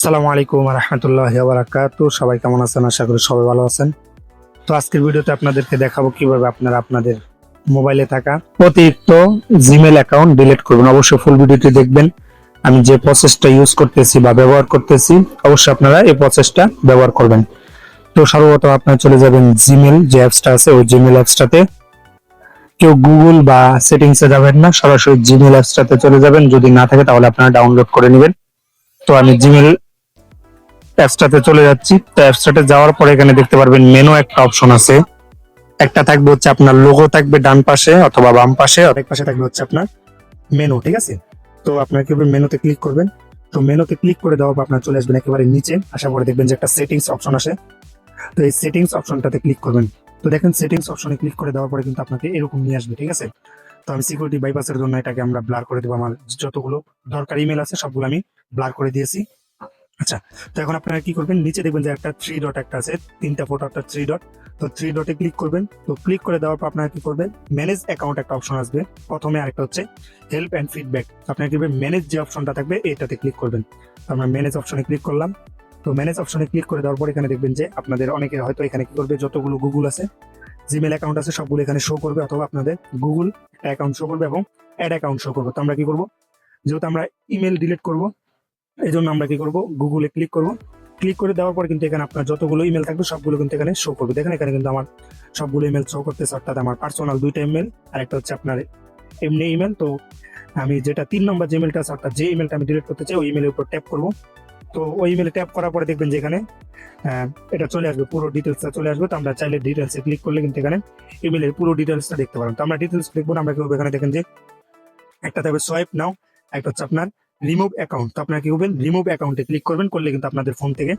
আসসালামু আলাইকুম রহমতুল্লাহি ওয়া বারাকাতুহু। সবাই কেমন আছেন? আশা করি সবাই ভালো আছেন। তো আজকের ভিডিওতে আপনাদেরকে দেখাবো কিভাবে আপনারা আপনাদের মোবাইলে থাকা অতিরিক্ত জিমেল অ্যাকাউন্ট ডিলিট করবেন। অবশ্যই ফুল ভিডিওটি দেখবেন। আমি যে প্রসেসটা ইউজ করতেছি বা ব্যবহার করতেছি, অবশ্যই আপনারা এই প্রসেসটা ব্যবহার করবেন। তো সর্বপ্রথম আপনারা চলে যাবেন জিমেল যে অ্যাপসটা আছে, ওই জিমেল অ্যাপসটাতে। কেউ গুগল বা সেটিংসে যাবেন না, সরাসরি জিমেল অ্যাপসটাতে চলে যাবেন। যদি না থাকে তাহলে আপনারা ডাউনলোড করে নেবেন। তো আমি জিমেল অ্যাপসটাতে চলে যাচ্ছি। তো অ্যাপসটাতে যাওয়ার পরে এখানে দেখতে পারবেন মেনু একটা অপশন আছে। একটা থাকবে হচ্ছে আপনার লোগো থাকবে ডান পাশে অথবা বাম পাশে, অনেক পাশে থাকবে হচ্ছে আপনার মেনু, ঠিক আছে? তো আপনার কি মেনুতে ক্লিক করবেন। তো মেনুতে ক্লিক করে দেওয়ার পর আপনার চলে আসবেন একেবারে নিচে। আসার পরে দেখবেন যে একটা সেটিংস অপশন আসে। তো এই সেটিংস অপশনটাতে ক্লিক করবেন। তো দেখেন সেটিংস অপশনে ক্লিক করে দেওয়ার পরে কিন্তু আপনাকে এরকম নিয়ে আসবে, ঠিক আছে? তো আমি সিকিউরিটি বাইপাসের জন্য এটাকে আমরা ব্লার করে দেবো। আমার যতগুলো দরকার ইমেল আছে সবগুলো আমি ব্লার করে দিয়েছি। আচ্ছা, তো এখন আপনারা কি করবেন, নিচে দেখবেন যে একটা থ্রি ডট একটা আছে, তিনটা ফটো একটা থ্রি ডট। তো থ্রি ডটে ক্লিক করবেন। তো ক্লিক করে দেওয়ার পর আপনারা কি করবেন, ম্যানেজ অ্যাকাউন্ট একটা অপশন আসবে প্রথমে, আরেকটা হচ্ছে হেল্প অ্যান্ড ফিডব্যাক। আপনারা কি করবেন, ম্যানেজ যে অপশনটা থাকবে এটাতে ক্লিক করবেন। তো আমরা ম্যানেজ অপশনে ক্লিক করলাম। তো ম্যানেজ অপশনে ক্লিক করে দেওয়ার পর এখানে দেখবেন যে আপনাদের অনেকে হয়তো এখানে কি করবে, যতগুলো গুগল আছে জিমেল অ্যাকাউন্ট আছে সবগুলো এখানে শো করবে, অথবা আপনাদের গুগল অ্যাকাউন্ট শো করবে এবং অ্যাড অ্যাকাউন্ট শো করবে। তো আমরা কি করবো, যেহেতু আমরা ইমেল ডিলিট করবো, এই জন্য আমরা কি করব, গুগলে ক্লিক করব। ক্লিক করে দেওয়ার পর কিন্তু এখানে আপনার যতগুলো ইমেল থাকবে সবগুলো কিন্তু এখানে শো করবে। দেখেন এখানে কিন্তু আমার সবগুলো ইমেল শো করতেছে, অর্থাৎ আমার পার্সোনাল দুইটা ইমেল আর একটা হচ্ছে আপনার এমনি ইমেল। তো আমি যেটা 3 নম্বর যে ইমেলটা আছে, অর্থাৎ যে ইমেলটা আমি ডিলিট করতে চাই, ওই ইমেলের উপর ট্যাপ করব। তো ওই ইমেলে ট্যাপ করার পরে দেখবেন যে এখানে এটা চলে আসবে, পুরো ডিটেলসটা চলে আসবে। তো আমরা চাইলে ডিটেলসে ক্লিক করলে কিন্তু এখানে ইমেলের পুরো ডিটেলসটা দেখতে পারেন। তো আমরা ডিটেলস দেখবো না, আমরা কি করবো, এখানে দেখেন যে একটা থাকবে সোয়াইপ নাও, একটা হচ্ছে আপনার রিমুভ অ্যাকাউন্ট। তো আপনারা কি করবেন, রিমুভ অ্যাকাউন্টে ক্লিক করবেন, করলে কিন্তু আপনাদের ফোন থেকে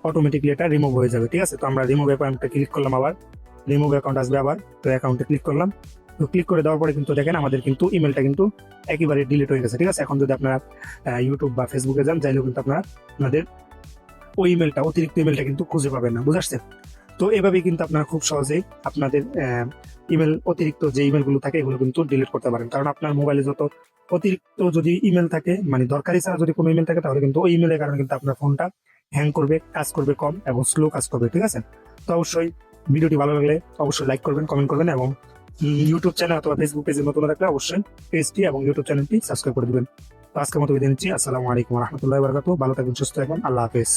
অটোমেটিকলি এটা রিমুভ হয়ে যাবে, ঠিক আছে? তো আমরা রিমুভ অ্যাকাউন্টে ক্লিক করলাম, আবার রিমুভ অ্যাকাউন্ট আসবে আবার। তো অ্যাকাউন্টে ক্লিক করলাম। তো ক্লিক করে দেওয়ার পরে কিন্তু দেখেন আমাদের কিন্তু ইমেলটা কিন্তু একেবারে ডিলিট হয়ে গেছে, ঠিক আছে? এখন যদি আপনারা ইউটিউব বা ফেসবুকে যান, চাইলেও কিন্তু আপনারা আপনাদের ওই ইমেলটা, অতিরিক্ত ইমেলটা কিন্তু খুঁজে পাবেন না, বুঝতে পারছেন? তো এভাবেই কিন্তু আপনারা খুব সহজেই আপনাদের ইমেল, অতিরিক্ত যে ইমেলগুলো থাকে এগুলো কিন্তু ডিলিট করতে পারেন। কারণ আপনার মোবাইলে যত অতিরিক্ত যদি ইমেল থাকে, মানে দরকারি ছাড়া যদি কোনো ইমেল থাকে, তাহলে কিন্তু ওই ইমেলের কারণে কিন্তু আপনার ফোনটা হ্যাং করবে, কাজ করবে কম এবং স্লো কাজ করবে, ঠিক আছে? তো অবশ্যই ভিডিওটি ভালো লাগলে অবশ্যই লাইক করবেন, কমেন্ট করবেন, এবং ইউটিউব চ্যানেল অথবা ফেসবুক পেজে নতুন থাকলে অবশ্যই পেজটি এবং ইউটিউব চ্যানেলটি সাবস্ক্রাইব করে দিবেন। তো আজকের মতো বিদায় নিচ্ছি। আসসালামু আলাইকুম রহমতুল্লাহ বারকাতু। ভালো থাকবেন, সুস্থ থাকবেন, আল্লাহ হাফেজ।